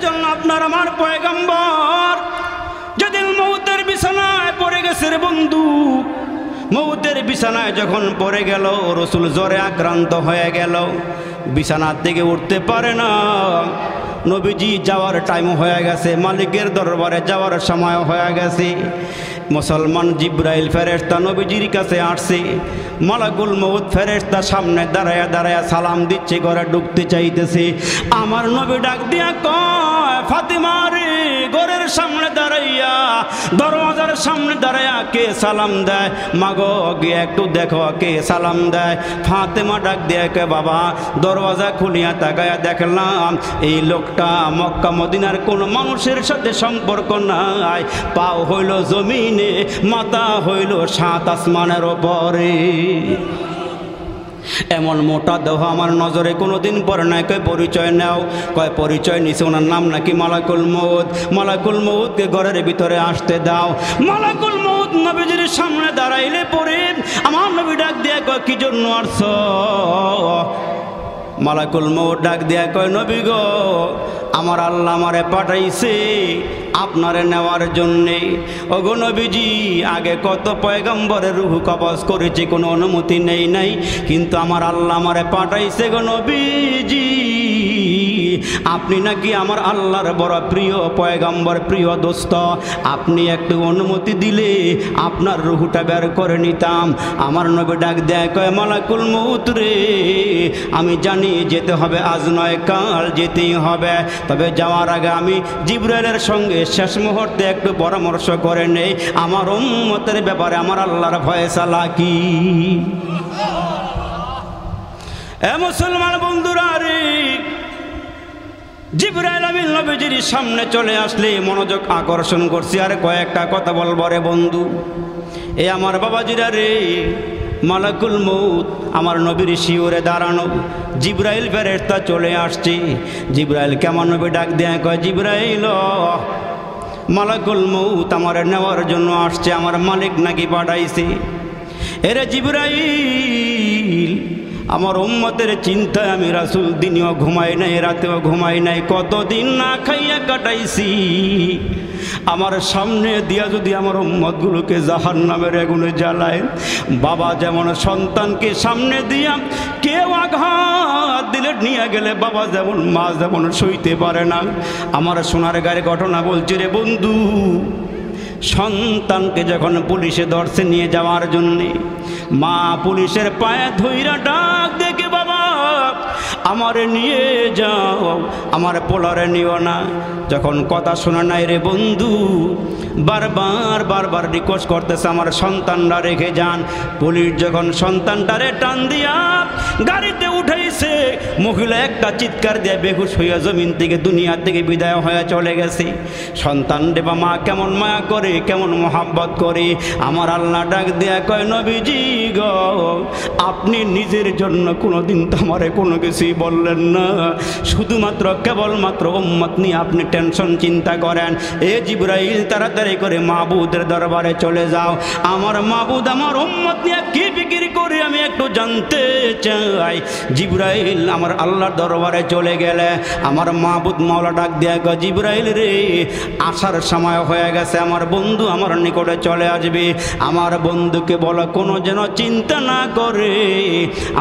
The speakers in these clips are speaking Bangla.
এজন্য আপনার আমার পয়গম্বর যেদিন মউতের বিছানায় পড়ে গেছে রে বন্ধু, মউতের বিছানায় যখন পড়ে গেল, রসুল জ্বরে আক্রান্ত হয়ে গেল, বিছানার থেকে উঠতে পারে না। নবীজি যাওয়ার টাইম হয়ে গেছে, মালিকের দরবারে যাওয়ার সময় হয়ে গেছে। মুসলমান জিব্রাইল ফেরেশতা নবীজির কাছে আসছে। মালাকুল মউত ফেরেশতা সামনে দাঁড়ায়া দাঁড়ায়া সালাম দিচ্ছে, ঘরে ঢুকতে চাইতেছে। আমার নবী ডাক দিয়া কয়, ফাতিমা রে, ঘরের সামনে দাঁড়াইয়া, দরওয়াজার সামনে দাঁড়াইয়া কে সালাম দেয়? মাগো গিয়ে একটু দেখো কে সালাম দেয়। ফাতেমা ডাক দিয়ে কে, বাবা দরওয়াজা খুলিয়া তাকায়া দেখলাম এই লোকটা মক্কা মদিনার কোন মানুষের সাথে সম্পর্ক নাই, পাও হইল জমিনে, মাথা হইল সাত আসমানের ওপরে। এমন মোটা দেহ আমার নজরে কোনোদিন পরে নাই। কয় পরিচয় নাও। কয় পরিচয় নিছে, ওনার নাম নাকি মালাকুল মউত। মালাকুল মউতকে ঘরের ভিতরে আসতে দাও। মালাকুল মউত নবীজির সামনে দাঁড়াইলে পরে আমার নবী ডাক দিয়ে কয়, কি জন্য আসছ? মালাকুল মউত ডাক দিয়া কয়, নবী গো, আমার আল্লাহ আমারে পাঠাইছে আপনারে নেওয়ার জন্যে। ওগো নবীজি, আগে কত পয়গম্বরের রূহ কবজ করেছি, কোনো অনুমতি নেই নাই, কিন্তু আমার আল্লাহ আমারে পাঠাইছে গো নবীজি। আপনি নাকি আমার আল্লাহর বড় প্রিয় পয়গম্বর, প্রিয় দোস্ত, আপনি একটু অনুমতি দিলে আপনার রূহটা বের করে নিতাম। আমার নবী ডাক দেয় কয়, মালাকুল মউত রে, আমি জানি যেতে হবে, আজ নয় কাল যেতেই হবে, তবে যাওয়ার আগে আমি জিবরাইলের সঙ্গে শেষ মুহূর্তে একটু পরামর্শ করে নেই, আমার উম্মতের ব্যাপারে আমার আল্লাহর ফয়সালা কি। এ মুসলমান বন্ধুরা রে, জিবরাইল আমিন নবীজির সামনে চলে আসলে মনোযোগ আকর্ষণ করছি। আর কয়েকটা কথা বলবো রে বন্ধু। এ আমার বাবাজিরা রে, মালাকুল মউত আমার নবীর শিওরে দাঁড়ানো, জিবরাইল ফেরেশতা চলে আসছে। জিবরাইল কেমন নবী ডাক দেয় কয়, জিবরাইল, মালাকুল মউত আমার নেওয়ার জন্য আসছে, আমার মালিক নাকি পাঠাইছে। এরে জিবরাইল, আমার উম্মতের চিন্তায় আমি রাসূল দিনেও ঘুমাই নাই, রাতেও ঘুমাই নাই, কতদিন না খাইয়া কাটাইছি। আমার সামনে দিয়া যদি আমার উম্মতগুলোকে জাহান্নামের আগুনে জ্বালায়, বাবা যেমন সন্তানকে সামনে দিয়া কেউ আঘাত দিলে নিয়ে গেলে, বাবা যেমন মা যেমন সইতে পারে না, আমার সোনার গায়ে ঘটনা বলছি রে বন্ধু। সন্তানকে যখন পুলিশে ধরছে নিয়ে যাওয়ার জন্যে, মা পুলিশের পায়ে ধইরা ডাক দেখে, বাবা আমারে নিয়ে যাও, আমার পোলারে নিও না। যখন কথা শোনা নাই রে বন্ধু, বারবার বারবার রিকোয়েস্ট করতেছে, আমার সন্তানরা রেখে যান। পুলিশ যখন সন্তানটারে টান দিয়া গাড়িতে উঠাইছে, মহিলা একটা চিৎকার দিয়ে বেহুশ হইয়া জমিন থেকে, দুনিয়া থেকে বিদায় হয়ে চলে গেছে। সন্তান রে বা মা কেমন মায়া করে, কেমন মোহাব্বত করে। আমার আল্লাহ ডাক দেয়া কয়, নবীজি গো, আপনি নিজের জন্য কোনোদিন তো আমারে কোনো কিছুই বললেন না, শুধুমাত্র কেবলমাত্র উম্মত নিয়ে আপনি টেনশন চিন্তা করেন। এ জিবরাইল, তাড়াতাড়ি করে মাবুদের দরবারে চলে যাও। আমার মাবুদ আমার উম্মত নিয়ে কি ফিকির করে আমি একটু জানতে চাই। জিবরাইল আমার আল্লাহর দরবারে চলে গেলে আমার মাবুদ মাওলা ডাক দেয়া কয়, জিবরাইল রে, আসার সময় হয়ে গেছে, আমার বন্ধু আমার নিকটে চলে আসবে। আমার বন্ধুকে বলো কোনো যেন চিন্তা না করে,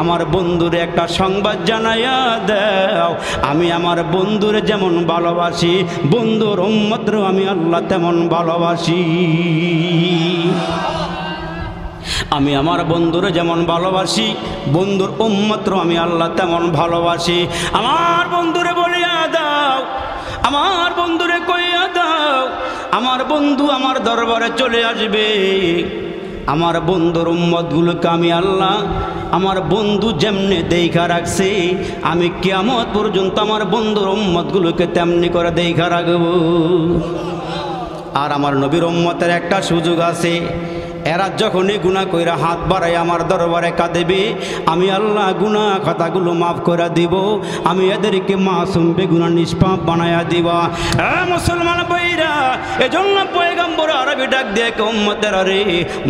আমার বন্ধুরে একটা সংবাদ জানাইয়া দাও, আমি আমার বন্ধুরে যেমন ভালোবাসি, বন্ধুর উম্মতরে আমি আল্লাহ তেমন ভালোবাসি। আমি আমার বন্ধুরে যেমন ভালোবাসি, বন্ধুর উম্মতরে আমি আল্লাহ তেমন ভালোবাসি। আমার বন্ধুরে বলিয়া দাও, আমার বন্ধুরে কইয়া দাও, আমার বন্ধু আমার দরবারে চলে আসবে। আমার বন্ধুর উম্মতগুলোকে আমি আল্লাহ আমার বন্ধু যেমনে দেখা রাখছে, আমি কিয়ামত পর্যন্ত আমার বন্ধুর উম্মতগুলোকে তেমনি করে দেখা রাখব। আর আমার নবীর উম্মতের একটা সুযোগ আছে, এরা যখনই গুনাহ কইরা হাত বাড়াই আমার দরবারে কাঁদেবে, আমি আল্লাহ গুনাহ খাতাগুলো মাফ করে দিব, আমি এদেরকে মাসুম বেগুনাহ নিষ্পাপ বানায়া দিব। মুসলমান ভাইরা, এজন্য পয়গম্বর আরবি ডাক দিয়ে উম্মতের রে,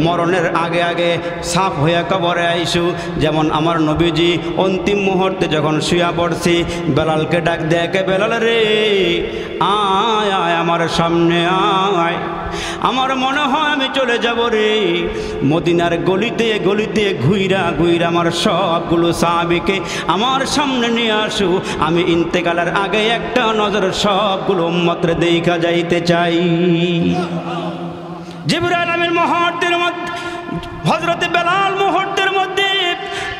মরণের আগে আগে সাফ হইয়া কবরে আইসু। যেমন আমার নবীজি অন্তিম মুহূর্তে যখন শুয়া পড়ছি, বেলালকে ডাক দিয়ে, বেলাল রে, আমার সামনে আয়। আমার মনে হয় আমি চলে যাব রে মদিনার গলিতে গলিতে ঘুইরা ঘুইরা আমার সবগুলো সাহাবীকে আমার সামনে নিয়ে আসু, আমি ইন্তেকালের আগে একটা নজর সবগুলো উম্মতরে দেখা যাইতে চাই। জিবরাইল আমিন মুহূর্তের মধ্যে, হযরতে বেলাল মুহূর্তের মধ্যে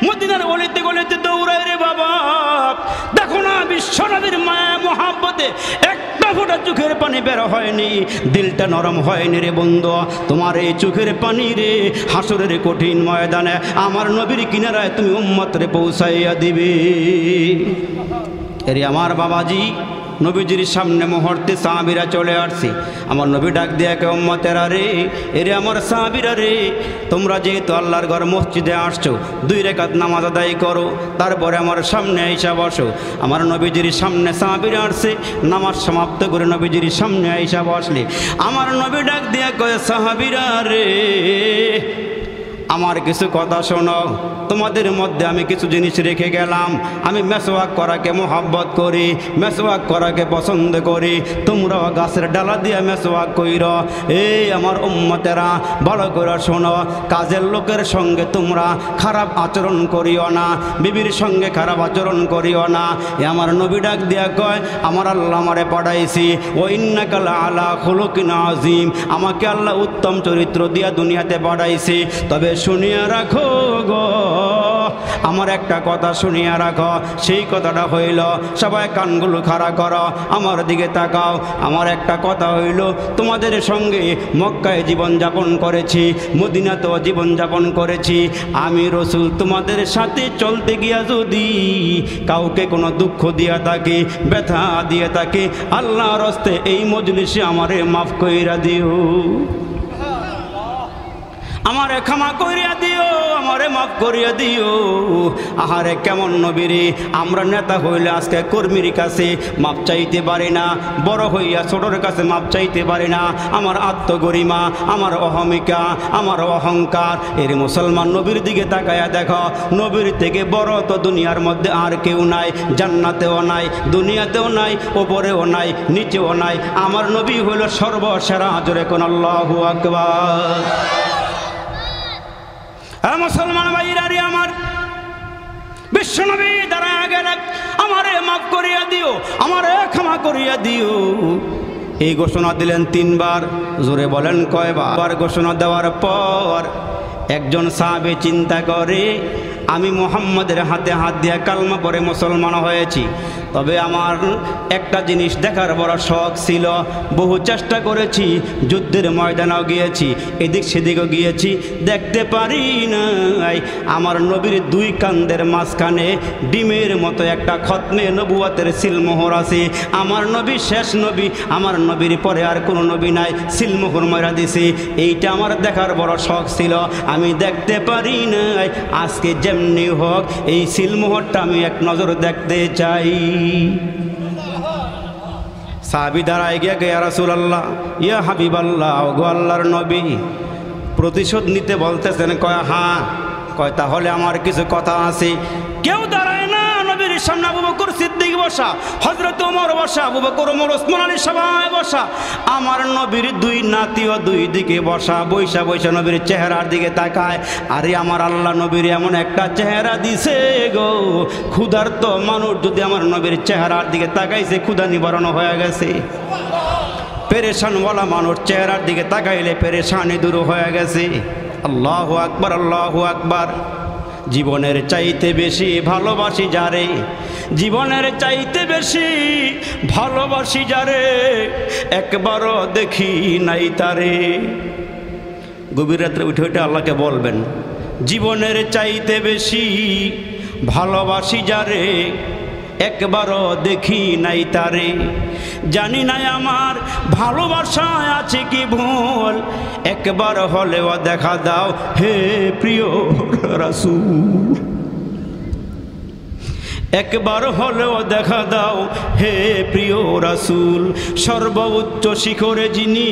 মদিনার গলিতে গলিতে দৌড়ায় রে বাবা। দেখো না বিশ্বনবীর মায়া মোহাব্বতে একটা ফোঁটা চোখের পানি বের হয়নি, দিলটা নরম হয়নি রে বন্ধু। তোমার এই চোখের পানি রে হাসরের কঠিন ময়দানে আমার নবীর কিনারায় তুমি উম্মতরে পৌঁছাইয়া দিবে। এরে আমার বাবাজি, নবীজির সামনে মুহূর্তে সাহাবীরা চলে আসছে। আমার নবী ডাক দিয়ে কে উম্মতেরা রে, এরে আমার সাহাবীরা রে, তোমরা যেহেতু আল্লাহর ঘর মসজিদে আসছো 2 রাকাত নামাজ আদায় করো, তারপরে আমার সামনে আইসা বসো। আমার নবীজির সামনে সাহাবীরা আসছে, নামাজ সমাপ্ত করে নবীজির সামনে আইসা বসলে আমার নবী ডাক দিয়ে কয় সাহাবীরা রে, আমার কিছু কথা শোনো। তোমাদের মধ্যে আমি কিছু জিনিস রেখে গেলাম। আমি মেসওয়াক করাকে মোহাব্বত করি, মেসওয়াক করাকে পছন্দ করি। তোমরাও গাছের ডালা দিয়ে মেসওয়াক কইর। এই আমার উম্মতেরা ভালো করে শোনো, কাজের লোকের সঙ্গে তোমরা খারাপ আচরণ করিও না, বিবির সঙ্গে খারাপ আচরণ করিও না। এ আমার নবী ডাক দিয়া কয়, আমার আল্লাহ আমারে পাঠাইছি, ও ইন্নাকা আলা খুলুকিন আযীম, আমাকে আল্লাহ উত্তম চরিত্র দিয়া দুনিয়াতে পাঠাইছি। তবে শুনিয়া রাখো গো, আমার একটা কথা শুনিয়া রাখো। সেই কথাটা হইল, সবাই কানগুলো খাড়া করো, আমার দিকে তাকাও। আমার একটা কথা হইল, তোমাদের সঙ্গে মক্কায় জীবনযাপন করেছি, মদিনাতেও জীবনযাপন করেছি। আমি রসুল তোমাদের সাথে চলতে গিয়া যদি কাউকে কোনো দুঃখ দিয়া থাকে, ব্যথা দিয়ে থাকে, আল্লাহর হস্তে এই মজলিসে আমারে মাফ কইরা দিও, আমারে ক্ষমা করিয়া দিও, আমারে মাফ করিয়া দিও। আহারে কেমন নবীরে, আমরা নেতা হইলে আজকে কর্মীর কাছে মাপ চাইতে পারি না, বড় হইয়া ছোটর কাছে মাপ চাইতে পারি না। আমার আত্মগরিমা, আমার অহমিকা, আমার অহংকার। এর মুসলমান নবীর দিকে তাকায়া দেখো, নবীর থেকে বড় তো দুনিয়ার মধ্যে আর কেউ নাই, জান্নাতেও নাই, দুনিয়াতেও নাই, ওপরেও নাই, নিচেও নাই। আমার নবী হইল সর্বসেরা। জোরে কোন আল্লাহু আকবার। মুসলমান ভাইরা রে, আমার বিশ্বনবী দাঁড়ায় গেলেন, আমারে মাফ করিয়া দিও, আমারে ক্ষমা করিয়া দিও। এই ঘোষণা দিলেন 3 বার। জোরে বলেন কয়বার? ঘোষণা দেওয়ার পর একজন সাহাবী চিন্তা করে, আমি মুহাম্মদের হাতে হাত দিয়ে কালমা পড়ে মুসলমান হয়েছি, তবে আমার একটা জিনিস দেখার বড় শখ ছিল। বহু চেষ্টা করেছি, যুদ্ধের ময়দানেও গিয়েছি, এদিক সেদিকেও গিয়েছি, দেখতে পারি নাই আমার নবীর 2 কান্দের মাঝখানে ডিমের মতো একটা খতমে নবুয়তের সিলমোহর আছে। আমার নবী শেষ নবী, আমার নবীর পরে আর কোনো নবী নাই, সিলমোহর মারা দিছে। এইটা আমার দেখার বড় শখ ছিল, আমি দেখতে পারি নাই। আজকে যেমনি হোক এই সিলমোহরটা আমি এক নজর দেখতে চাই। সাহাবী দাঁড়ায় গিয়া ইয়া রাসূলুল্লাহ, ইয়া হাবিবাল্লাহ, ওগো আল্লাহর নবী, প্রতিশোধ নিতে বলতেছেন? কয় হ্যাঁ। কয় তাহলে আমার কিছু কথা আছে। কেউ দাঁড়ায় না নবীর সামনে। আবু বকর সিদ্দিক বসা, হযরত ওমর বসা, আবু বকর, ওমর, ওসমান আলী সবাই বসা। আমার নবীর 2 নাতিও 2 দিকে বসা, বৈশা বৈশা নবীর চেহারার দিকে তাকায়। আরে আমার আল্লাহ নবীর এমন একটা চেহারা দিছে গো, ক্ষুধার্ত মানুষ যদি আমার নবীর চেহারার দিকে তাকাইছে, ক্ষুধা নিবারণ হয়ে গেছে। পেরেশানওয়ালা মানুষ চেহারার দিকে তাকাইলে পেরেশানি দূর হয়ে গেছে। আল্লাহু আকবার, আল্লাহু আকবার। জীবনের চাইতে বেশি ভালোবাসি যারে, জীবনের চাইতে বেশি ভালোবাসি যারে, একবারও দেখি নাই তারে। গভীর রাত্রে উঠে উঠে আল্লাহকে বলবেন, জীবনের চাইতে বেশি ভালোবাসি যারে, একবারও দেখি নাই তারে। জানি না আমার ভালোবাসায় আছে কি ভুল, একবার হলেও দেখা দাও হে প্রিয় রাসূল, একবার হলেও দেখা দাও হে প্রিয় রাসূল। সর্বোচ্চ শিখরে যিনি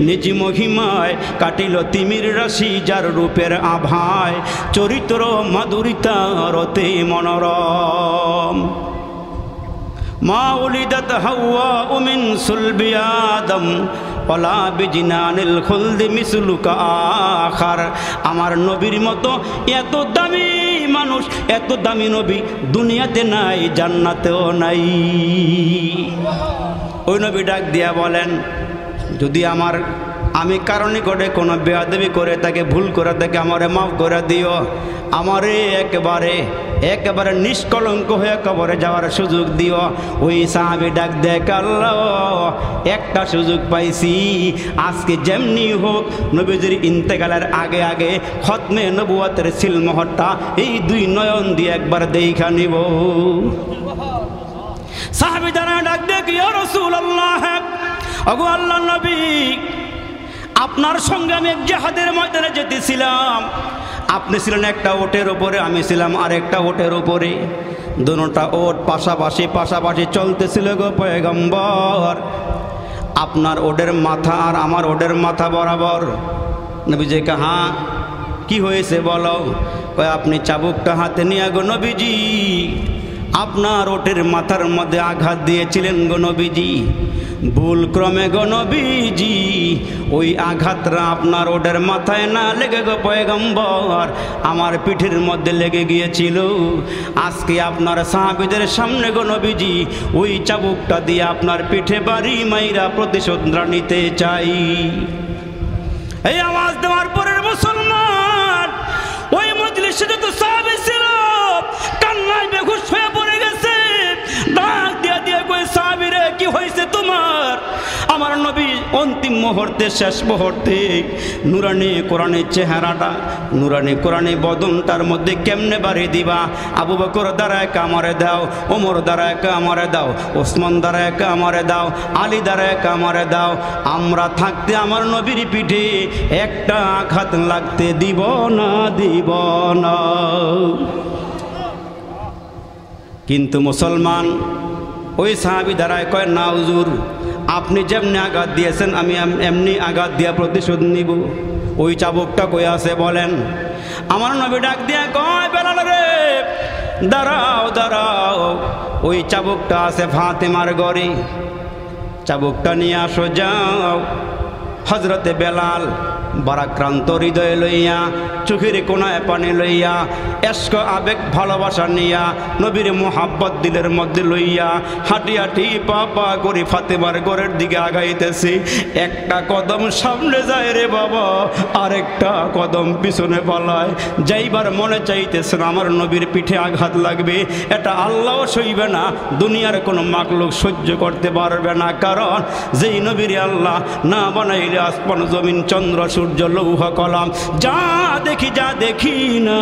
নিজ মহিমায় কাটিল তিমির রাশি, যার রূপের আভায় চরিত্র মাধুরিতা রতে মনোরম। মা উলিদাত হাওয়া মিন সুলবি আদম ওয়ালা বিজিনানিল খুলদি মিসলুকা আখার। আমার নবীর মতো এত দামি মানুষ, এত দামি নবী দুনিয়াতে নাই, জান্নাতেও নাই। ওই নবী ডাক দিয়া বলেন, যদি আমি কারণে করে কোনো বেয়াদবি করে তাকে ভুল করে তাকে আমারে মাফ করে দিও, আমারে একেবারে নিষ্কলঙ্ক হয়ে কবরে যাওয়ার সুযোগ দিও। ওই সাহাবী ডাক দেখ, আল্লাহ একটা সুযোগ পাইছি, আজকে যেমনি হোক নবীজির ইন্তেকালের আগে আগে খতমে নবুয়তের সিলমোহরটা এই দুই নয়ন দিয়ে একবার দেখা নিব। সাহাবী দ্বারা ডাক দেখ, ইয়া রাসূলুল্লাহ, ওগো আল্লাহর নবী, আপনার সঙ্গে আমি এক জিহাদের ময়দানে যেতেছিলাম। আপনি ছিলেন একটা ওটের উপরে, আমি ছিলাম আরেকটা ওটের উপরে। দুটোটা ওট পাশাপাশি চলতেছিল গো পয়গম্বর। আপনার ওটের মাথা আর আমার ওটের মাথা বরাবর। নবীজি কে, হ্যাঁ কি হয়েছে বলো? কয়, আপনি চাবুকটা হাতে নিয়ে গো নবীজি আপনার ওটের মাথার মধ্যে আঘাত দিয়েছিলেন গো নবীজি। ভুল ক্রমে গো নবীজি ওই আঘাতটা আপনার ওটের মাথায় না লেগে গো পয়গম্বর আমার পিঠের মধ্যে লেগে গিয়েছিল। আজকে আপনার সাহাবীদের সামনে গো নবীজি ওই চাবুকটা দিয়ে আপনার পিঠে বাড়ি মাইরা প্রতিশোধ নিতে চাই। এই আওয়াজ দেওয়ার পরের মুসলমান ওই মজলিসে যত সাহাবী ছিল কান্নায় বেহুশ হয়ে পড়ে গেছে। ডাক দিয়া দিয়া কই, সাহাবী রে কি হয়েছে তোমার? আমার নবী অন্তিম মুহূর্তে, শেষ মুহূর্তে নুরানি কোরআনের চেহারাটা, নুরানি কোরআনি বদনটার মধ্যে কেমনে বাড়ি দিবা? আবু বকর দ্বারা একা আমারে দাও, ওমর দ্বারা একা আমারে দাও, ওসমান দ্বারা একা আমারে দাও, আলী দ্বারা একা আমারে দাও। আমরা থাকতে আমার নবীর পিঠে একটা আঘাত লাগতে দিব না। কিন্তু মুসলমান ওই সাহাবী দ্বারায় কয়, না হুজুর, আপনি যেমনি আঘাত দিয়েছেন আমি এমনি আঘাত দিয়া প্রতিশোধ নিব। ওই চাবুকটা কই আছে বলেন? আমার নবী ডাক দিয়া কয়, বেলাল রে দাঁড়াও, ওই চাবুকটা আছে ফাতেমার ঘরে, চাবুকটা নিয়ে আসো যাও। হযরতে বেলাল বারাক্রান্ত হৃদয়ে লইয়া, চোখের কোনায় পানি লইয়া, এশক আবেগ ভালোবাসা নিয়া, নবীর মোহাব্বত দিলের মধ্যে লইয়া হাঁটি হাঁটি পা করে ফাতেমার ঘরের দিকে আগাইতেছে। একটা কদম সামনে যায় রে বাবা, আরেকটা কদম পিছনে পালায়। যাইবার মনে চাইতেছে আমার নবীর পিঠে আঘাত লাগবে, এটা আল্লাহ সইবে না, দুনিয়ার কোনো মাখলুক সহ্য করতে পারবে না। কারণ যেই নবীর আল্লাহ না বানাইলে আসমান জমিন চন্দ্র সূর্য লৌহ কলম যা দেখি না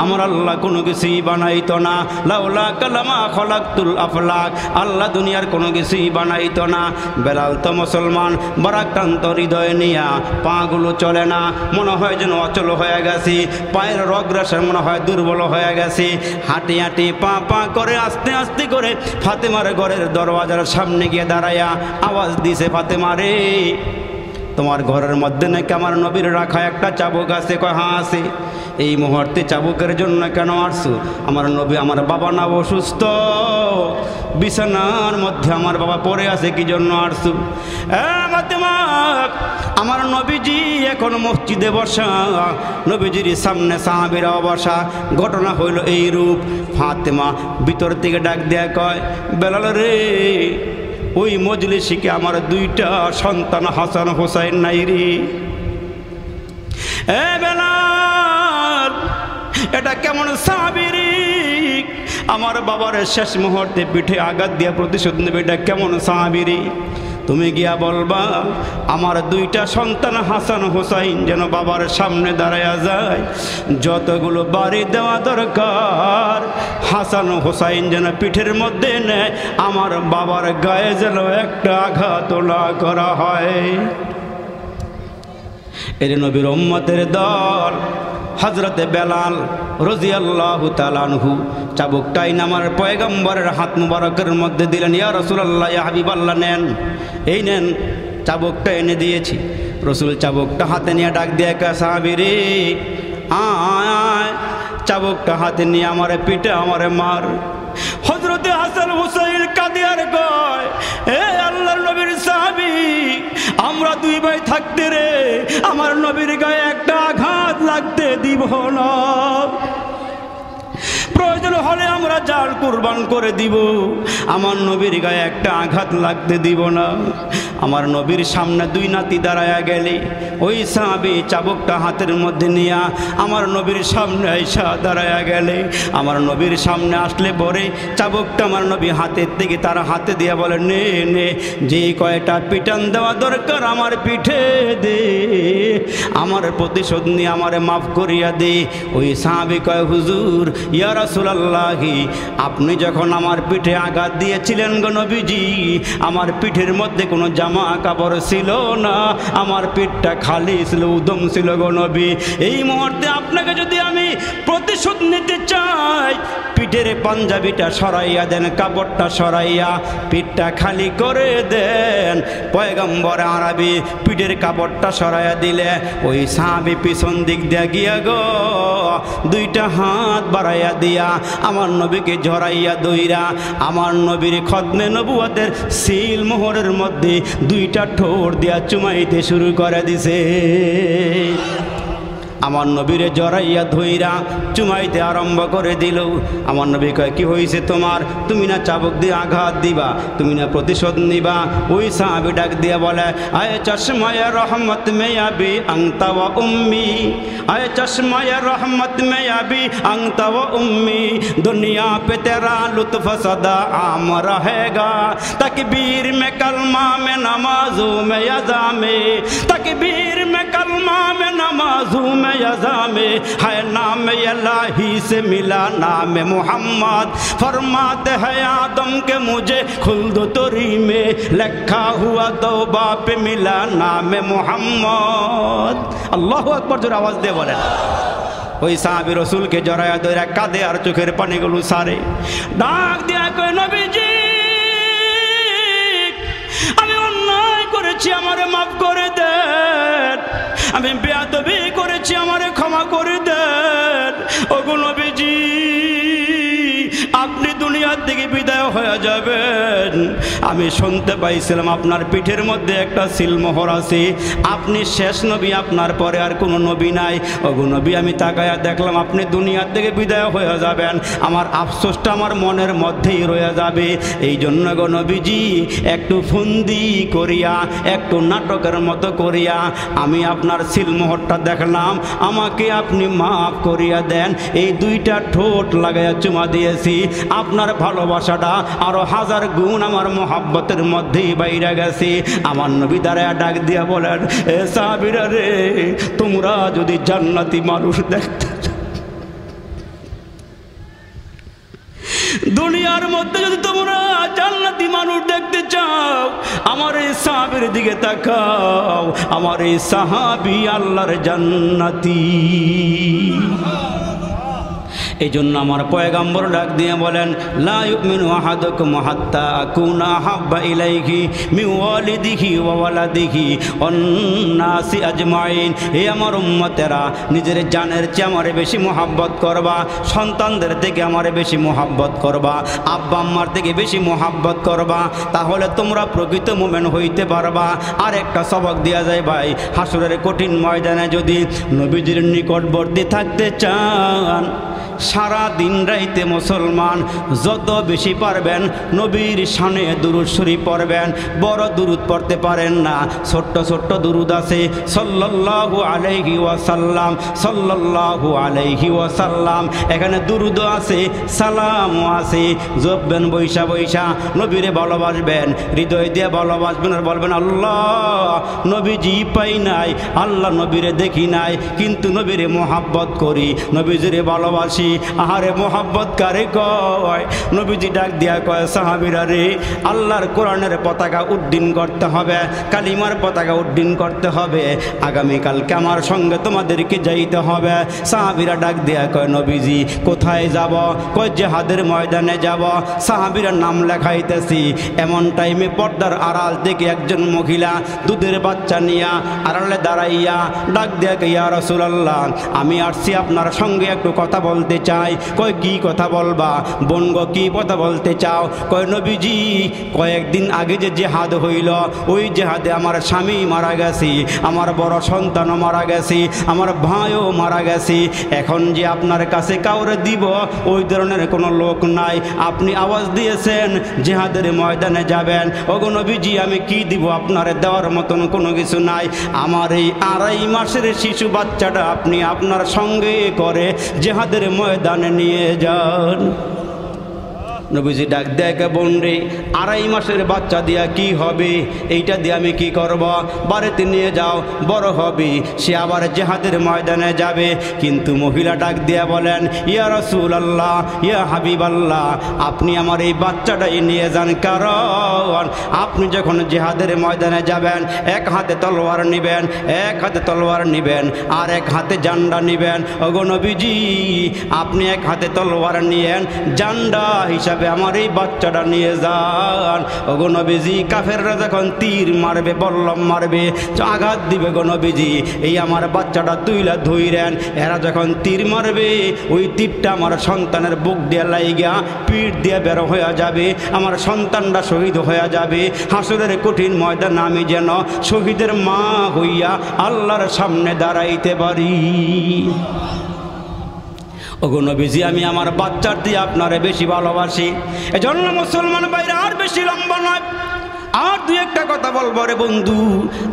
আমার আল্লাহ কোনো কিছুই বানাইতো না। লাউলা কালামা খলাকতুল আফলাক, আল্লাহ দুনিয়ার কোনো কিছুই বানাইতো না। বেলাল তো মুসলমান বারাক্রান্ত হৃদয় নিয়া, পাগুলো চলে না, মনে হয় যেন অচল হয়ে গেছে, পায়ের রগরাসের মনে হয় দুর্বল হয়ে গেছে। হাঁটি হাঁটি পা করে আস্তে আস্তে করে ফাতেমার ঘরের দরওয়াজার সামনে গিয়ে দাঁড়ায়া আওয়াজ দিছে, ফাতেমা রে, তোমার ঘরের মধ্যে নাকি আমার নবীর রাখা একটা চাবুক আছে? কয়, হ্যাঁ আছে। এই মুহূর্তে চাবুকের জন্য কেন আসছো? আমার নবী, আমার বাবা না অসুস্থ, বিছানার মধ্যে আমার বাবা পড়ে আছে, কি জন্য আসছো? ফাতেমা, আমার নবীজি এখন মসজিদে বসা, নবীজির সামনে সাহাবীরাও বসা। ঘটনা হইল এই রূপ। ফাতেমা ভিতর থেকে ডাক দেয়া কয়, বেলাল রে, ওই মজলিসে কি আমার দুইটা সন্তান হাসান হোসাইন নাই রে? এ বেলাল, এটা কেমন সাহাবী রে? আমার বাবার শেষ মুহূর্তে পিঠে আঘাত দিয়া প্রতিশোধ নেবে, এটা কেমন সাহাবী রে? তুমি গিয়া বলবা আমার দুইটা সন্তান হাসান হোসাইন যেন বাবার সামনে দাঁড়ায়া যায়, যতগুলো বাড়ি দেওয়া দরকার হাসান হোসাইন যেন পিঠের মধ্যে নেয়, আমার বাবার গায়ে যেন একটা আঘাত না করা হয়। এর নবীর উম্মতের দল হযরতে বেলাল রাদিয়াল্লাহু তাআলা আনহু চাবুকটাই নামার পয়গম্বরের হাত মুবারকের মধ্যে দিলেন। ইয়া রাসূলুল্লাহ, ইয়া হাবিবাল্লাহ, নেন, এই নেন, চাবুকটা এনে দিয়েছি। রসুল চাবুকটা হাতে নিয়ে ডাক দিয়ে, সাহাবী রে, আয়, চাবুকটা হাতে নিয়ে আমারে পিঠে আমারে মার। হযরতে হাসান হুসাইন কাঁদে আর কয়, এ আল্লাহর নবীর সাহাবী, আমরা দুই ভাই থাকতে রে আমার নবীর গায়ে একটা আঘাত লাগতে দিব না, প্রয়োজন হলে আমরা জাল কুরবান করে দিব, আমার নবীর গায়ে একটা আঘাত লাগতে দিব না। আমার নবীর সামনে দুই নাতি দাঁড়ায়া গেলে ওই সাহাবী চাবুকটা হাতের মধ্যে নিয়া আমার নবীর সামনে আইসা দাঁড়ায়া গেলে, আমার নবীর সামনে আসলে পরে চাবুকটা আমার নবী হাতের থেকে তারা হাতে দিয়া বলে, নে নে, যে কয়টা পিটান দেওয়া দরকার আমার পিঠে দে, আমার প্রতিশোধ নিয়ে আমারে মাফ করিয়া দে। ওই সাহাবী কয়, হুজুর ইয়া রাসূলুল্লাহি, আপনি যখন আমার পিঠে আঘাত দিয়েছিলেন গো নবীজি, আমার পিঠের মধ্যে কোনো জামা কাপড় ছিল না, আমার পিঠটা খালি ছিল, উদম ছিল গো নবী। এই মুহূর্তে আপনাকে যদি আমি প্রতিশোধ নিতে চাই, পিঠের পাঞ্জাবিটা সরাইয়া দেন, কাপড়টা সরাইয়া পিঠটা খালি করে দেন। পয়গম্বর আরবি পিঠের কাপড়টা সরাইয়া দিলে ওই সাহাবী পিছন দিক দিয়া গিয়া গো দুইটা হাত বাড়াইয়া দিয়া আমার নবীকে জড়াইয়া দইরা আমার নবীর খতমে নবুয়তের সিল মোহরের মধ্যে দুইটা ঠোঁট দিয়া চুমাইতে শুরু করে দিছে। আমার নবীরে জড়াইয়া ধইরা চুমাইতে আরম্ভ করে দিল। আমার নবী কয়, কি হয়েছে তোমার? তুমি না চাবুক দিয়ে আঘাত দিবা, তুমি না প্রতিশোধ নিবা? ওই সাহাবী ডাক দিয়া বলে, আয়ে চশমায়ে রহমত মে আবি আনতা ওয়া উম্মি, আয়ে চশমায়ে রহমত মে আবি আনতা ওয়া উম্মি, দুনিয়া पे तेरा लुत्फ सदा आम रहेगा, तकबीर में कलमा में नमाजों में यज़ा में, तकबीर में कलमा में नमाजों में यज़ा में, है नाम इलाही से मिला नाम मोहम्मद, फरमाते हैं आदम के मुझे खुल्द तोरी में, लिखा हुआ तौबा पे मिला नाम मोहम्मद। अल्लाहु अकबर, जोर आवाज दे बोलें। ওই সাহাবী রসুলকে জড়ায়া ধইরা কাঁদে আর চোখের পানিগুলো সারে, ডাক দিয়া কয়, নবীজি আমি অন্যায় করেছি, আমারে মাফ করে দেন, আমি বেয়াদবি করেছি, আমারে ক্ষমা করে দেন। ওগো নবীজি, আপনি দুনিয়ার থেকে বিদায় হয়ে যাবেন, আমি শুনতে পাইছিলাম আপনার পিঠের মধ্যে একটা সিলমোহর আছে, আপনি শেষ নবী, আপনার পরে আর কোনো নবী নাই। ওগো নবী, আমি তাকায়া দেখলাম আপনি দুনিয়ার থেকে বিদায় হয়ে যাবেন, আমার আফসোসটা আমার মনের মধ্যেই রয়ে যাবে। এই জন্য গো নবীজি, একটু ফন্দি করিয়া, একটু নাটকের মতো করিয়া আমি আপনার সিলমোহরটা দেখলাম, আমাকে আপনি মাফ করিয়া দেন। এই দুইটা ঠোঁট লাগাইয়া চুমা দিয়েছি, আপনার ভালোবাসাটা আরো হাজার গুণ আমার মোহাব্বতের মধ্যেই বাইরে গেছে। আমার নবী দাঁড়ায়া ডাক দিয়া বলেন, এ সাহাবীরা রে, তোমরা যদি জান্নাতি মানুষ দেখতে, দুনিয়ার মধ্যে যদি তোমরা জান্নাতি মানুষ দেখতে চাও, আমার এই সাহাবীর দিকে তাকাও, আমার এই সাহাবী আল্লাহর জান্নাতি। এই জন্য আমার পয়গম্বর ডাক দিয়ে বলেন, লা ইউমিনু আহাদুকুম হাত্তা আকুনা হাব্বা ইলাইহি মিন ওয়ালিদিহি ওয়া ওয়ালাদিহি ওয়ান নাসি আজমাইন। হে আমার উম্মতেরা, নিজের জানের চেয়ে আমারে বেশি মোহাব্বত করবা, সন্তানদের থেকে আমারে বেশি মোহাব্বত করবা, আব্বা আম্মার থেকে বেশি মোহাব্বত করবা, তাহলে তোমরা প্রকৃত মুমিন হইতে পারবা। আর একটা সবক দেয়া যায় ভাই, হাসরের কঠিন ময়দানে যদি নবীজির নিকটবর্তী থাকতে চান, সারা দিন রাইতে মুসলমান যত বেশি পারবেন নবীর শানে দুরূদ শরীফ পড়বেন। বড় দুরূদ পড়তে পারেন না, ছোট্ট ছোট্ট দুরূদ আছে, সাল্লাল্লাহু আলাইহি ওয়াসাল্লাম, সাল্লাল্লাহু আলাইহি ওয়াসাল্লাম। এখানে দুরূদও আছে, সালামও আছে। জপবেন বৈশা বৈশা, নবীরে ভালোবাসবেন, হৃদয় দিয়ে ভালোবাসবেন আর বলবেন, আল্লাহ নবীজি পাই নাই, আল্লাহ নবীরে দেখি নাই, কিন্তু নবীরে মোহাব্বত করি, নবীজিরে ভালোবাসি। আহারে মোহাব্বত কারে কয়? নবীজি ডাক দিয়া কয়, সাহাবীরা রে, আল্লাহর কোরআনের পতাকা উড্ডীন করতে হবে, কালিমার পতাকা উড্ডীন করতে হবে, আগামীকালকে আমার সঙ্গে তোমাদেরকে যাইতে হবে। সাহাবীরা ডাক দিয়া কয়, নবীজি কোথায় যাব? কয় জিহাদের ময়দানে যাব। সাহাবীরা নাম লেখাইতেছি, এমন টাইমে পর্দার আড়াল থেকে একজন মহিলা দুধের বাচ্চা নিয়া আড়ালে দাঁড়াইয়া ডাক দিয়া কয়, ইয়া রাসূলুল্লাহ, আমি আসছি আপনার সঙ্গে একটু কথা বলতে চাই। কয় কি কথা বলবা বোন গো, কি কথা বলতে চাও? কয় নবীজি কয়েকদিন আগে যে জেহাদ হইল, ওই জেহাদে আমার স্বামী মারা গেছি, আমার বড় সন্তানও মারা গেছি, আমার ভাইও মারা গেছি। এখন যে আপনার কাছে কাউরে দিব ওই ধরনের কোনো লোক নাই। আপনি আওয়াজ দিয়েছেন জেহাদের ময়দানে যাবেন, ওগো নবীজি আমি কি দিব? আপনার দেওয়ার মতন কোনো কিছু নাই। আমার এই 2.5 মাসের শিশু বাচ্চাটা আপনি আপনার সঙ্গে করে জেহাদের ময়দানে নিয়ে যান। নবীজি ডাক দেখে বোন রে, 2.5 মাসের বাচ্চা দিয়া কি হবে? এইটা দিয়ে আমি কি করব? বাড়িতে নিয়ে যাও, বড় হবে, সে আবার জেহাদের ময়দানে যাবে। কিন্তু মহিলা ডাক দিয়া বলেন, ইয়া রাসূলুল্লাহ, ইয়া হাবিবাল্লাহ, আপনি আমার এই বাচ্চাটাই নিয়ে যান, কারণ আপনি যখন জেহাদের ময়দানে যাবেন এক হাতে তলোয়ার নিবেন, এক হাতে তলোয়ার নিবেন আর এক হাতে জান্ডা নিবেন। ওগো নবীজি আপনি এক হাতে তলোয়ার নিয়েন, জান্ডা হিসাবে আমার এই বাচ্চাটা নিয়ে যান। ওগো নবীজি কাফেররা যখন তীর মারবে, বল্লম মারবে, আঘাত দিবে, গো নবীজি এই আমার বাচ্চাটা তুইলা ধইরেন। এরা যখন তীর মারবে ওই তীরটা আমার সন্তানের বুক দিয়ে লাইগা পিঠ দিয়ে বের হয়ে যাবে, আমার সন্তানটা শহীদ হয়ে যাবে। হাসরের কঠিন ময়দান আমি যেন শহীদের মা হইয়া আল্লাহর সামনে দাঁড়াইতে পারি। ওগো নবীজি আমি আমার বাচ্চার দিয়ে আপনারে বেশি ভালোবাসি, এজন্য মুসলমান ভাইরা আর বেশি লম্বা নয়, আর 2-1টা কথা বলবো রে বন্ধু।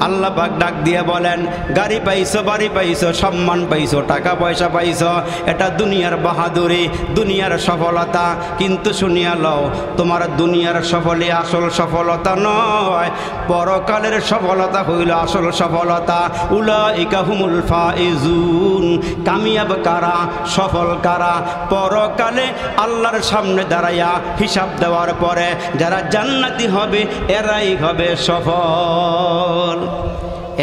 আল্লাহ পাক ডাক দিয়ে বলেন, গাড়ি পাইছো, বাড়ি পাইছো, সম্মান পাইছো, টাকা পয়সা পাইছো, এটা দুনিয়ার বাহাদুরি, দুনিয়ার সফলতা। কিন্তু শুনিয়া লও, তোমার দুনিয়ার সফলে আসল সফলতা নয়, পরকালের সফলতা হইল আসল সফলতা। উলাইকা হুমুল ফাইজুন, কামিয়াব কারা, সফল কারা? পরকালে আল্লাহর সামনে দাঁড়াইয়া হিসাব দেওয়ার পরে যারা জান্নাতি হবে এরাই হবে সফল।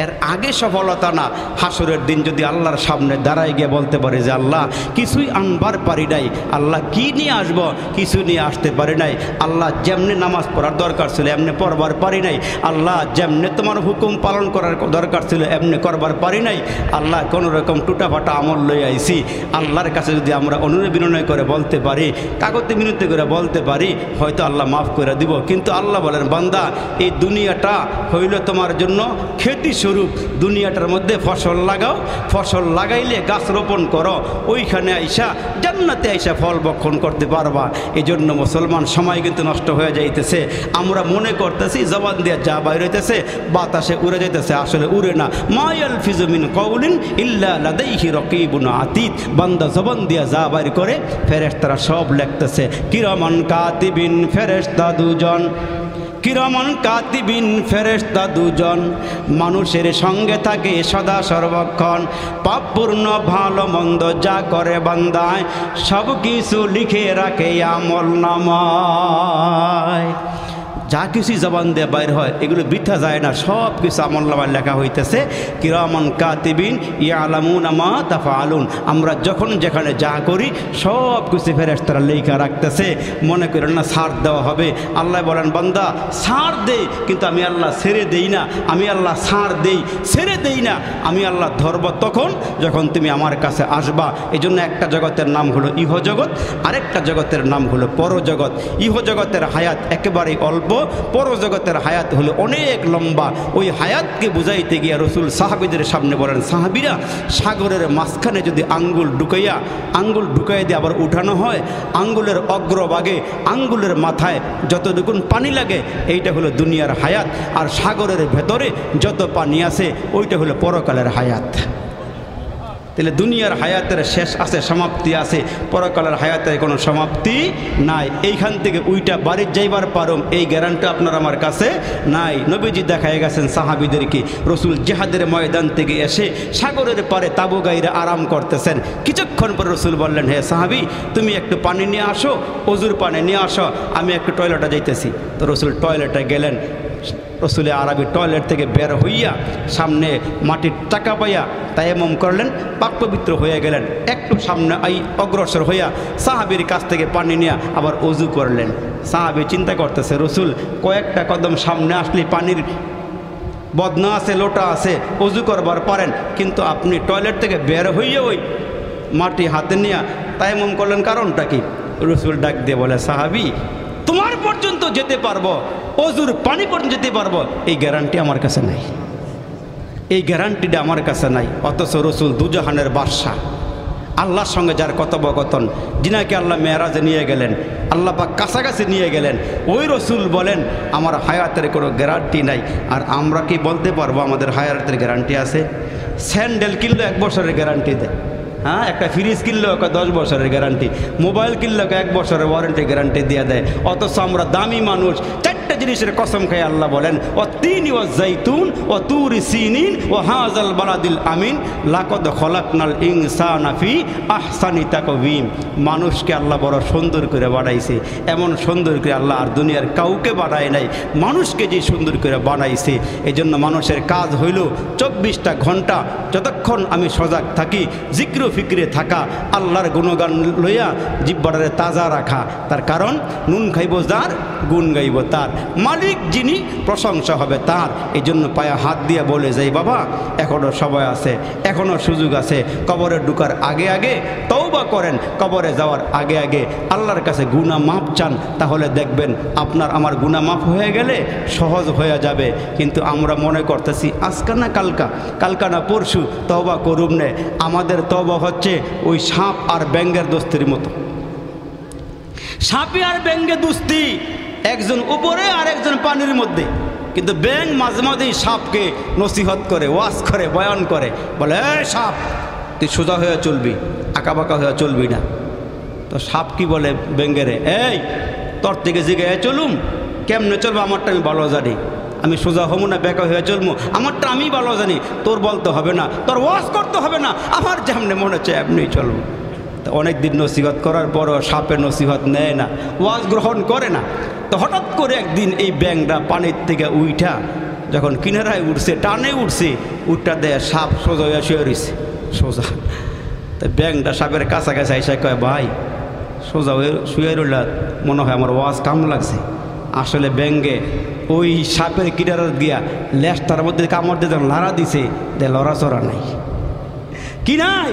এর আগে সফলতা না, হাসরের দিন যদি আল্লাহর সামনে দাঁড়ায় গিয়ে বলতে পারে যে আল্লাহ কিছুই আনবার পারি নাই, আল্লাহ কি নিয়ে আসব কিছু নিয়ে আসতে পারি নাই, আল্লাহ যেমনি নামাজ পড়ার দরকার ছিল এমনি পড়বার পারি নাই, আল্লাহ যেমনি তোমার হুকুম পালন করার দরকার ছিল এমনি করবার পারি নাই, আল্লাহ কোনো রকম টুটাফাটা আমল লই আইছি। আল্লাহর কাছে যদি আমরা অনুনয় বিনয় করে বলতে পারি, কাগজে মিনতি করে বলতে পারি, হয়তো আল্লাহ মাফ করে দিব। কিন্তু আল্লাহ বলেন, বান্দা এই দুনিয়াটা হইল তোমার জন্য খেতি স্বরূপ, দুনিয়াটার মধ্যে ফসল লাগাও, ফসল লাগাইলে গাছ রোপণ করো, ওইখানে আইসা জান্নাতে আইসা ফল বক্ষণ করতে পারবা। এই জন্য মুসলমান সময় কিন্তু নষ্ট হয়ে যাইতেছে, আমরা মনে করতেছি জবান দিয়ে যা বাইর হইতেছে বাতাসে উড়ে যাইতেছে, আসলে উড়ে না। মা ইয়ালফিজু মিন কাউলিন ইল্লা লাদাইহি রাকিবুন আতীদ, বান্দা জবান দিয়ে যা বাইর করে ফেরেশতারা সব লিখতেছে। কিরামান কাতিবিন, ফেরেশতা দুজন, কিরামান কাতিবিন, ফেরেশতা দুজন, মানুষের সঙ্গে থাকে সদা সর্বক্ষণ, পাপপূর্ণ ভালো মন্দ যা করে বান্দায় সব কিছু লিখে রাখে আমল নামায়। যা কিছু জবান দিয়ে বাইর হয় এগুলো বৃথা যায় না, সব কিছু আমলনামায় লেখা হইতেছে। কিরামান কাতিবিন ইয়ালামুনা মা তাফআলুন, আমরা যখন যেখানে যা করি সব কিছু ফেরেশতারা লেখা রাখতেছে। মনে করেন না ছাড় দেওয়া হবে, আল্লাহ বলেন বান্দা ছাড় দে, কিন্তু আমি আল্লাহ ছেড়ে দেই না, আমি আল্লাহ ছাড় দেই, ছেড়ে দেই না, আমি আল্লাহ ধরব তখন যখন তুমি আমার কাছে আসবা। এই জন্য একটা জগতের নাম হলো ইহজগৎ, আরেকটা জগতের নাম হলো পরজগৎ। ইহজগতের হায়াত একেবারেই অল্প, পরজগতের হায়াত হলো অনেক লম্বা। ওই হায়াতকে বুঝাইতে গিয়ে রসুল সাহাবীদের সামনে বলেন, সাহাবীরা সাগরের মাঝখানে যদি আঙ্গুল ঢুকাইয়া দিয়ে আবার উঠানো হয়, আঙ্গুলের অগ্রভাগে আঙ্গুলের মাথায় যতটুকুন পানি লাগে এইটা হলো দুনিয়ার হায়াত, আর সাগরের ভেতরে যত পানি আছে ওইটা হলো পরকালের হায়াত। তাহলে দুনিয়ার হায়াতের শেষ আছে, সমাপ্তি আছে, পরকালের হায়াতের কোনো সমাপ্তি নাই। এইখান থেকে উইটা বাড়ির যাইবার পারম এই গ্যারান্টি আপনার আমার কাছে নাই। নবীজি দেখায় গেছেন সাহাবীদেরকে, রসুল জিহাদের ময়দান থেকে এসে সাগরের পারে তাবু গাইরে আরাম করতেছেন। কিছুক্ষণ পরে রসুল বললেন, হে সাহাবী তুমি একটু পানি নিয়ে আসো, অজুর পানি নিয়ে আসো, আমি একটু টয়লেটে যাইতেছি। তো রসুল টয়লেটে গেলেন। রসুলে আরবি টয়লেট থেকে বের হইয়া সামনে মাটির টাকা পাইয়া তায়াম্মুম করলেন, পাক পবিত্র হয়ে গেলেন। একটু সামনে অগ্রসর হইয়া সাহাবীর কাছ থেকে পানি নিয়ে আবার অজু করলেন। সাহাবী চিন্তা করতেছে, রসুল কয়েকটা কদম সামনে আসলে পানির বদনা আছে, লোটা আছে, অজু করবার পারেন, কিন্তু আপনি টয়লেট থেকে বের হইয়া ওই মাটি হাতে নিয়ে তায়াম্মুম করলেন, কারণটা কি? রসুল ডাক দিয়ে বলে, সাহাবী, তোমার পর্যন্ত যেতে পারবো, অজুর পানি পর্যন্ত যেতে পারবো, এই গ্যারান্টি আমার কাছে নাই, এই গ্যারান্টিটা আমার কাছে নাই। অথচ রসুল দুজাহানের বাদশা, আল্লাহর সঙ্গে যার কথোপকথন, যিনাকে আল্লাহ মেরাজে নিয়ে গেলেন, আল্লাহ পাক কাছাকাছি নিয়ে গেলেন, ওই রসুল বলেন আমার হায়াতের কোনো গ্যারান্টি নাই। আর আমরা কি বলতে পারবো আমাদের হায়াতের গ্যারান্টি আছে? স্যান্ডেল কিনলে 1 বছরের গ্যারান্টি দেয়, হ্যাঁ, একটা ফ্রিজ কিনলেও 10 বছরের গ্যারান্টি, মোবাইল কিনলেও 1 বছরের ওয়ারেন্টি গ্যারান্টি দিয়ে দেয়। অথচ আমরা দামি মানুষ 4টা জিনিসের কসম খাই আল্লাহ বলেন, ও তিন ও জাইতুন ও তুরি সিনিন ও হাজাল বালাদিল আমিন লাকদ খলাকনাল ইনসানা ফি আহসানি তাকওয়িম। মানুষকে আল্লাহ বড় সুন্দর করে বানাইছে, এমন সুন্দর করে আল্লাহ আর দুনিয়ার কাউকে বানায় নাই, মানুষকে যে সুন্দর করে বানাইছে। এই জন্য মানুষের কাজ হইল 24টা ঘন্টা যতক্ষণ আমি সজাগ থাকি জিক্র ফিক্রে থাকা, আল্লাহর গুণগান লইয়া জিব্বাটারে তাজা রাখা। তার কারণ নুন খাইব যার, গুণ গাইব তার, মালিক যিনি প্রশংসা হবে তার। এই জন্য পায়ে হাত দিয়ে বলে যাই, বাবা এখনও সময় আছে, এখনও সুযোগ আছে। কবরে ঢুকার আগে আগে তওবা করেন, কবরে যাওয়ার আগে আগে আল্লাহর কাছে গুনাহ মাপ চান, তাহলে দেখবেন আপনার আমার গুনাহ মাপ হয়ে গেলে সহজ হয়ে যাবে। কিন্তু আমরা মনে করতেছি আজকা না কালকা, কালকা না পরশু তওবা করুম নে। আমাদের তওবা হচ্ছে ওই সাপ আর ব্যাঙের দোস্তির মতো। সাপে আর ব্যাঙে দোস্তি, একজন উপরে আর একজন পানির মধ্যে। কিন্তু ব্যাঙ মাঝে মাঝেই সাপকে নসিহত করে, ওয়াজ করে, বয়ান করে, বলে এই সাপ তুই সোজা হয়ে চলবি, আঁকা বাঁকা হয়ে চলবি না। তো সাপ কি বলে ব্যাঙেরে, এই তোর থেকে জিগায় চলুম, কেমনে চলবো আমারটা আমি ভালো জানি, আমি সোজা হবো না বেঁকা হয়ে চলবো, আমারটা আমি ভালো জানি, তোর বলতে হবে না, তোর ওয়াজ করতে হবে না, আমার যেমনি মনে হচ্ছে এমনি চলবো। তো অনেক দিন নসিহত করার পরও সাপের নসিহত নেয় না, ওয়াজ গ্রহণ করে না। তো হঠাৎ করে একদিন এই ব্যাঙটা পানির থেকে উইঠা যখন কিনারায় উঠছে, টানে উঠছে, উঠটা দেয় সাপ সোজা হয়ে শুয়ে রয়েছে, সোজা। তো ব্যাঙটা সাপের কাছাকাছি এসে কয়, ভাই সোজা হয়ে শুয়ে রইল, মনে হয় আমার ওয়াজ কাম লাগছে। আসলে ব্যাঙে ওই সাপের কিনারা দিয়া লেজটার মধ্যে কামড় দিয়ে যখন লড়া দিছে, লড়াচড়া নাই, কি নাই,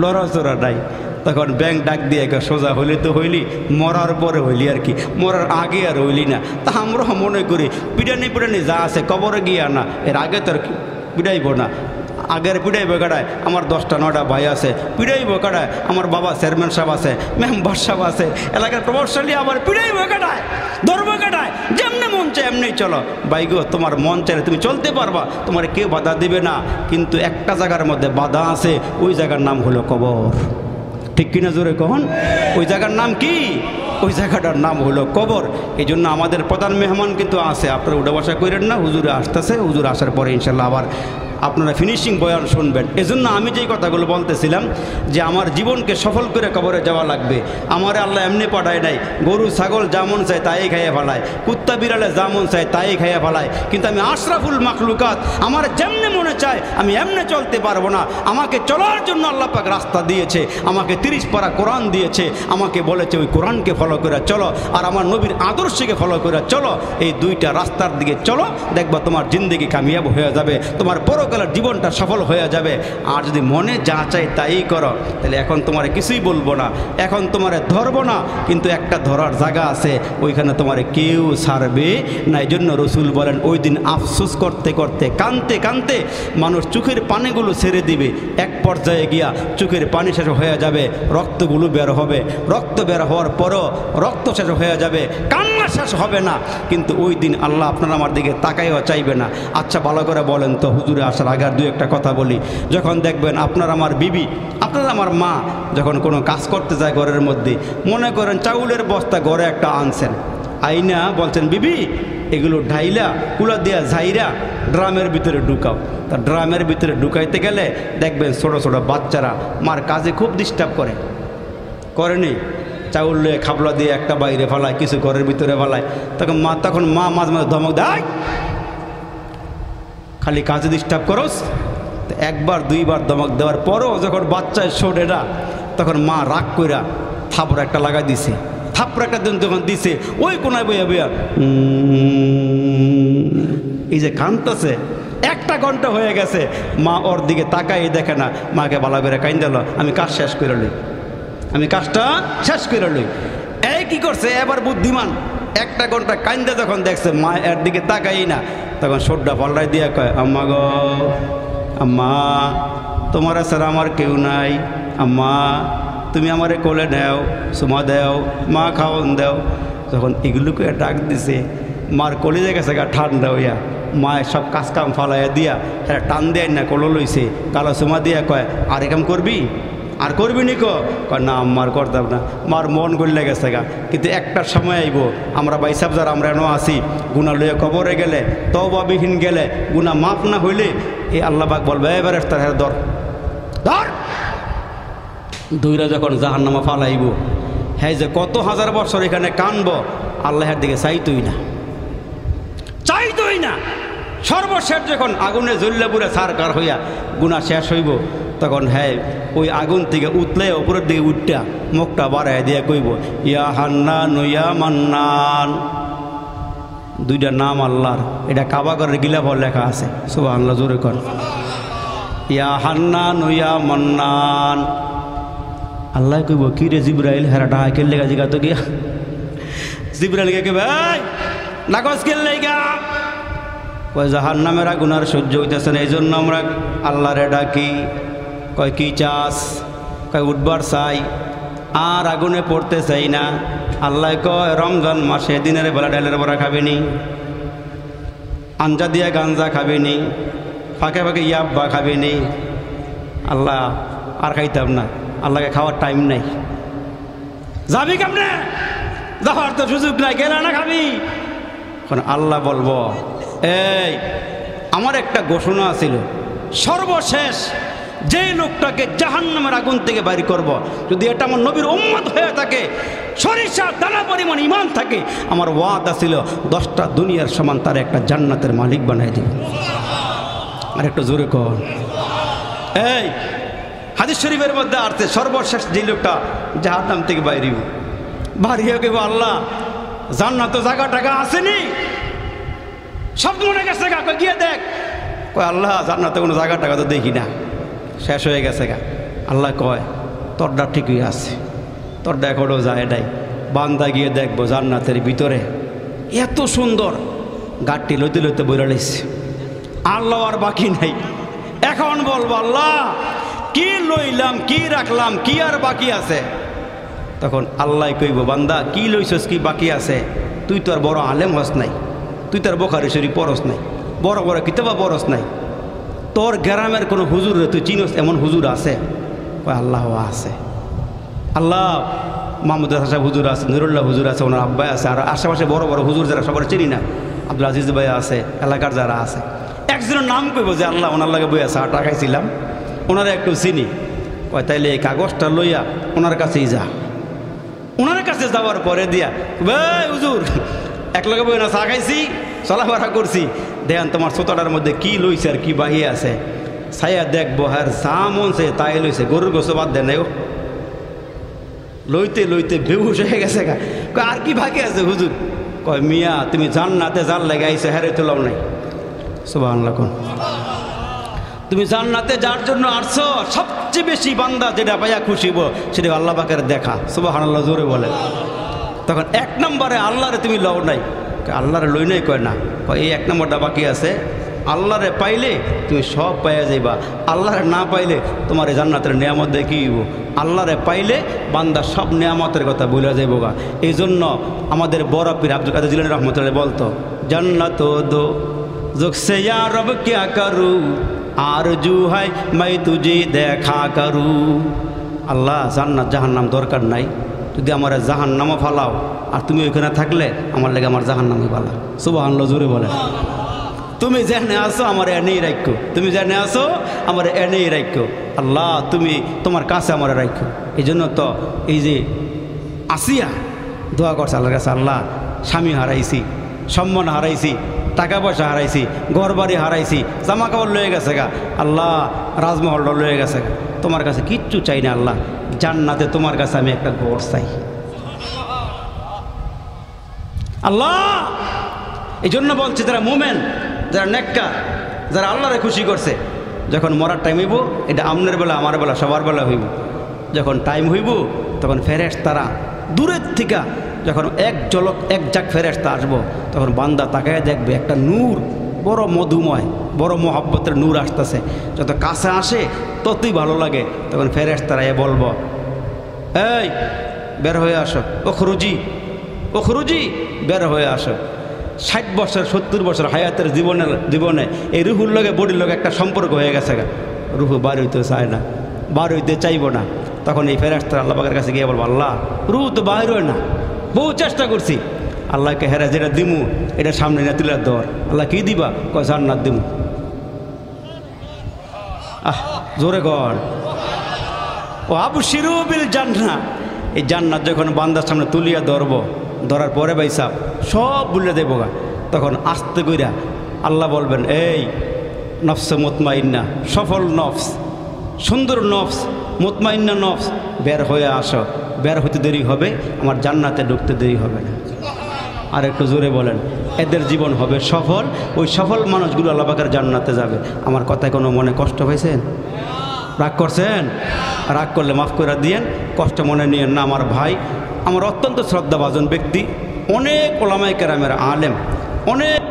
লড়াচড়া নাই। তখন ব্যাঙ ডাক দিয়ে সোজা হইলে তো হইলি, মরার পরে হইলি আর কি, মরার আগে আর হইলি না। তা আমরা মনে করি পিটানি পিটানি যা আছে কবরে গিয়া না, এর আগে তো আর পিটাইব না, আগের পিড়াইব কাটায় আমার 10টা 9টা ভাই আছে, পিড়াইব কাটায় আমার বাবা চেয়ারম্যান সাহেব আছে, মেম্বার সাহেব আছে, এলাকার প্রভাবশালী, আবার পিড়াইব কাটায়, ধর্ম কাটায়, যেমনি মন চায় এমনি চলো। বাইগো তোমার মন চাইলে তুমি চলতে পারবা, তোমার কেউ বাধা দিবে না। কিন্তু একটা জায়গার মধ্যে বাধা আছে, ওই জায়গার নাম হলো কবর। ঠিক কিনা জোরে কখন? ওই জায়গার নাম কি? ওই জায়গাটার নাম হলো কবর। এই জন্য আমাদের প্রধান মেহমান কিন্তু আছে, আপনারা উঠা বসা করেন না, হুজুরে আসতেছে, হুজুর আসার পরে ইনশাল্লাহ আবার আপনারা ফিনিশিং বয়ান শুনবেন। এজন্য আমি যেই কথাগুলো বলতেছিলাম যে আমার জীবনকে সফল করে কবরে যাওয়া লাগবে। আমার আল্লাহ এমনি পাঠায় নাই, গরু ছাগল যা মন চায় তাই খাইয়ে ফেলায়, কুত্তা বিড়ালে যা মন চায় তাই খাইয়ে ফেলায়। কিন্তু আমি আশরাফুল মাখলুকাত, আমার যেমনি মনে চায় আমি এমনি চলতে পারবো না। আমাকে চলার জন্য আল্লাহ পাক রাস্তা দিয়েছে, আমাকে 30 পারা কোরআন দিয়েছে, আমাকে বলেছে ওই কোরআনকে ফলো করে চলো, আর আমার নবীর আদর্শকে ফলো করে চলো। এই দুইটা রাস্তার দিকে চলো, দেখবা তোমার জিন্দেগি কামিয়াব হয়ে যাবে, তোমার পরকালের জীবনটা সফল হয়ে যাবে। আর যদি মনে যা চাই তাই করো, তাহলে এখন তোমার কিছুই বলবো না, এখন তোমার ধরবো না, কিন্তু একটা ধরার জায়গা আছে, ওইখানে তোমার কেউ ছাড়বে না। এই জন্য রসুল বলেন ওই দিন আফসোস করতে করতে, কানতে কানতে মানুষ চোখের পানিগুলো ছেড়ে দিবে, এক পর্যায়ে গিয়া চোখের পানি শেষ হয়ে যাবে, রক্তগুলো বের হবে, রক্ত বের হওয়ার পরও রক্ত শেষ হয়ে যাবে, কান্না শেষ হবে না। কিন্তু ওই দিন আল্লাহ আপনারা আমার দিকে তাকাইও চাইবে না। আচ্ছা ভালো করে বলেন তো, হুজুরে আসার আগে আর 2-1টা কথা বলি। যখন দেখবেন আপনার আমার বিবি, আপনার আমার মা যখন কোনো কাজ করতে যায় ঘরের মধ্যে, মনে করেন চাউলের বস্তা ঘরে একটা আনছেন, আইনা বলছেন বিবি এগুলো ঢাইলা কুলা দিয়া ঝাইরা ড্রামের ভিতরে ঢুকাও। তা ড্রামের ভিতরে ঢুকাইতে গেলে দেখবেন ছোটো ছোটো বাচ্চারা মার কাজে খুব ডিস্টার্ব করেনি, চাউল লয়ে খাবলা দিয়ে একটা বাইরে ফেলায়, কিছু ঘরের ভিতরে ফেলায়। তখন মা মাঝে মাঝে ধমক দেয়, খালি কাজে ডিস্টার্ব করস। একবার 2বার ধমক দেওয়ার পরও যখন বাচ্চায় শোনে না, তখন মা রাগ কইরা থাপড় একটা লাগাই দিছে। থাপড় একটা দিন যখন দিছে, ওই কোনায় বইয়া বইয়া এই যে কানতেছে, 1 ঘন্টা হয়ে গেছে, মা ওর দিকে তাকাই দেখে না, মাকে ভালো করে কাইন্দালো, আমি কাজ শেষ করে লই, আমি কাজটা শেষ করে লই। এই কি করছে এবার বুদ্ধিমান, 1 ঘন্টা কাইন্দা যখন দেখছে মা এর দিকে তাকাই না, তখন সোড্ডা পাল্টাই দিয়া কয়, আম্মা গো, আম্মা তোমার ছাড়া আমার কেউ নাই, আম্মা তুমি আমারে কোলে নেও, সুমা দেও, মা খাওয়ন দেও। যখন এগুলোকে ডাক দিছে, মার কলিজে গেছে গা ঠান্ডা হইয়া, মায়ের সব কাজ কাম ফালাইয়া দিয়া হ্যাঁ টান দেয় না, কোলো লইছে, গালা সুমা দিয়া কয়, আর এ কাম করবি, আর করবি নি কয় না আম্মার করতাম না। মার মন গড়লে গেছে গা। কিন্তু একটা সময় আইব, আমরা বাইসাব যারা আমরা এনো আসি, গুণা লইয়া কবরে গেলে, তওবাবিহীন গেলে, গুণা মাফ না হইলে এই আল্লাহ পাক বলবে, এবার তার হ্যাঁ ধর ধর। দুইরা যখন জাহান্নামে ফালাইব, হ্যাঁ যে কত হাজার বছর এখানে কানব, আল্লাহের দিকে চাইতই না, চাইতই না। সর্বশেষ যখন আগুনে জ্বললে পুরে সারকার হইয়া গুণা শেষ হইব, তখন হ্যাঁ ওই আগুন থেকে উতলে উপরের দিকে উঠটা মুখটা বাড়াই দিয়া কইব, ইয়া হান্নান ইয়া মান্নান। 2টা নাম আল্লাহর, এটা কাবাগরের গিলাফর লেখা আছে, সুবহানাল্লাহ জোরে কর, ইয়া হান্নান ইয়া মান্নান। আল্লাহ কইব, কি রে জিবরাইল, হেরা ডাহা কেল লেগা জিগা তো গিয়া। জিবরাইলকে কইবে, এই নাকস কেল লেগা, কয় জাহান্নামের আগুন আর সহ্য হইতেছে না, এই জন্য আমরা আল্লাহরে ডাকি। কয় কি চাস, কয় উঠবার চাই, আর আগুনে পড়তে চাই না। আল্লাহ কয়, রমজান মাসে দিনের বেলা ডালের বড়া খাবেনি, আঞ্জা দিয়া গাঞ্জা খাবেনি, ফাঁকে ফাঁকে ইয়াব্বা খাবেনি। আল্লাহ আর খাইতাম না, আল্লাহকে খাওয়ার টাইম নাই। যাবি কেমনে, যাওয়ার তো সুযোগ নাই, গেলে না খাবি। এখন আল্লাহ বলবো, এই আমার একটা ঘোষণা ছিল, সর্বশেষ যে লোকটাকে জাহান্নামের আগুন থেকে বাইর করব, যদি এটা আমার নবীর উম্মত হয়ে থাকে, সরিষা দানা পরিমাণ ঈমান থাকে, আমার ওয়াদা ছিল 10টা দুনিয়ার সমান তার একটা জান্নাতের মালিক বানাই দিব। আর একটু জোরে কর। এই হাদিস শরীফের মধ্যে আসছে, সর্বশেষ যে লোকটা জাহান্নাম থেকে বাইরিব, বাড়িয়ে কেব, আল্লাহ জান্নাত জায়গা টাকা আসেনি, সব মনে গেছে গা, গিয়ে দেখ। কয় আল্লাহ জান্নাতে কোনো জায়গা টাকা তো দেখি না, শেষ হয়ে গেছে গা। আল্লাহ কয়, তোরটা ঠিকই আছে, তোরটা এখনও যায় নাই, বান্দা গিয়ে দেখবো জান্নাতের ভিতরে এত সুন্দর, গাড়টি লইতে লইতে বইরা লাইছে, আল্লাহ আর বাকি নাই। এখন বলবো, আল্লাহ কি লইলাম, কি রাখলাম, কি আর বাকি আছে? তখন আল্লাহ কইব, বান্দা কি লইছস, কি বাকি আছে? তুই তো আর বড় আলেম হস নাই, তুই তার বুখারী শরীফ পড়স নাই, বড় বড় কিতাবা পড়স নাই, তোর গ্রামের কোনো হুজুর তুই চিনস এমন হুজুর আছে? কয় আল্লাহ আছে। আল্লাহ মাহমুদ হাসান হুজুর আছে, নুরুল্লাহ হুজুর আছে, ওনার আব্বাই আছে, আর আশেপাশে বড় বড় হুজুর যারা সবার চিনি না, আব্দুল আজিজ ভাই আছে, এলাকার যারা আছে, একজনের নাম কইব যে আল্লাহ ওনার লাগে বই আছে, টাকা খাইছিলাম, ওনারা একটু চিনি। কয় তাইলে এই কাগজটা লইয়া ওনার কাছেই যা। ওনার কাছে যাওয়ার পরে দিয়া, ভাই হুজুর একলগে বই না, চা খাইছি, চলাফেরা করছি, দেখেন তোমার ছোটটার মধ্যে কি লইছে আর কি বাহিয়ে আছে, ছাইয়া দেখবো, হ্যাঁ যা মন সে তাই লইছে, গরুর গোছ বাদ দেন নাই, লইতে লইতে বেহুশ হয়ে গেছে গা। কয় আর কি বাকি আছে হুজুর? কয় মিয়া তুমি জান্নাতে জাল লেগে আইছে, হ্যাঁ তো লাভ নাই। সুবহানাল্লাহ। তুমি জান্নাতে যার জন্য আসছো, সবচেয়ে বেশি বান্দা যেটা পাইয়া খুশিব সেটা আল্লাহ পাকের দেখা। সুবহানাল্লাহ জোরে বলে। তখন 1 নম্বরে আল্লাহরে তুমি লও নাই, আল্লাহরে লই নাই, কয় না, এই 1 নম্বরটা বাকি আছে। আল্লাহরে পাইলে তুমি সব পাইয়া যাইবা, আল্লাহরে না পাইলে তোমার এই জান্নাতের নিয়ামত দিয়ে কী হইব? আল্লাহরে পাইলে বান্দা সব নিয়ামতের কথা বলে যাইব গা। এই জন্য আমাদের বড় পীর আব্দুল কাদের জিলানী রহমতুল্লাহ বলতো, জান্নাত দো জুকসে ইয়া রব কিয়া করু, আরজু হয় মাই তুঝে দেখা করু। আল্লাহ জান্নাত জাহান্নাম দরকার নাই, যদি আমার জাহান্নামও ফালাও আর তুমি ওইখানে থাকলে আমার লেগে আমার জাহান্নামই ফালা। সুবহানাল্লাহ জোরে বলে। তুমি যেখানে আসো আমার এনেই রাখো, তুমি যেখানে আসো আমার এনেই রাখো। আল্লাহ তুমি তোমার কাছে আমার রাখো। এই জন্য তো এই যে আসিয়া দোয়া করছে আল্লাহর কাছে, আল্লাহ স্বামী হারাইছি, সম্মান হারাইছি, টাকা পয়সা হারাইছি, ঘর বাড়ি হারাইছি, জামা কাপড় লয়ে গেছে গা, আল্লাহ রাজমহলটা লয়ে গেছে গা, তোমার কাছে কিচ্ছু চাই না আল্লাহ, জান্নাতে তোমার কাছে আমি একটা ঘর চাই আল্লাহ। এই জন্য বলছে যারা মুমেন, যারা নেককার, যারা আল্লাহরে খুশি করছে। যখন মরার টাইম হইব, এটা আমনের বেলা আমার বেলা সবার বেলা হইব, যখন টাইম হইব তখন ফেরেশতারা দূরের থেকে যখন এক ঝাঁক ফেরেশতা আসবো, তখন বান্দা তাকায় দেখবে একটা নূর, বড় মধুময়, বড় মহব্বতের নূর আসতেছে। যত কাছে আসে ততই ভালো লাগে। তখন ফেরেশতারা বলবো, এই বের হয়ে আসো, ও খরুজি বের হয়ে আসো। 60 বছর 70 বছর হায়াতের জীবনে এই রুহুর লগে বডির লগে একটা সম্পর্ক হয়ে গেছে। রুহু বার হইতে চায় না, বার হইতে চাইব না। তখন এই ফেরেশতারা আল্লাহ পাকের কাছে গিয়ে বলবো, আল্লাহ রুহু তো বাইর হয় না, বহু চেষ্টা করছি। আল্লাহকে হেরা যেটা দিমু এটা সামনে না তুলে দর। আল্লাহ কি দিবা? কয় জান্নাত দিমু। জোরে কর, ও আবশিরু বিল জান্নাহ। এই জান্নাত যখন বান্দার সামনে তুলিয়া ধরার পরে ভাই সাহেব সব বলে দেবো গা। তখন আস্তে কইরা আল্লাহ বলবেন, এই নফসে মুতমাইন্না, সফল নফস, সুন্দর নফস, মুতমাইন্না নফস, বের হয়ে আসো। বের হতে দেরি হবে, আমার জান্নাতে ঢুকতে দেরি হবে না। আর একটু জোরে বলেন, এদের জীবন হবে সফল। ওই সফল মানুষগুলো আল্লাহ পাকের জান্নাতে যাবে। আমার কথায় কোনো মনে কষ্ট হয়েছেন? রাগ করছেন? রাগ করলে মাফ করে দিয়েন, কষ্ট মনে নিয়েন না। আমার ভাই, আমার অত্যন্ত শ্রদ্ধাভাজন ব্যক্তি, অনেক ওলামায়ে কেরামের আলেম, অনেক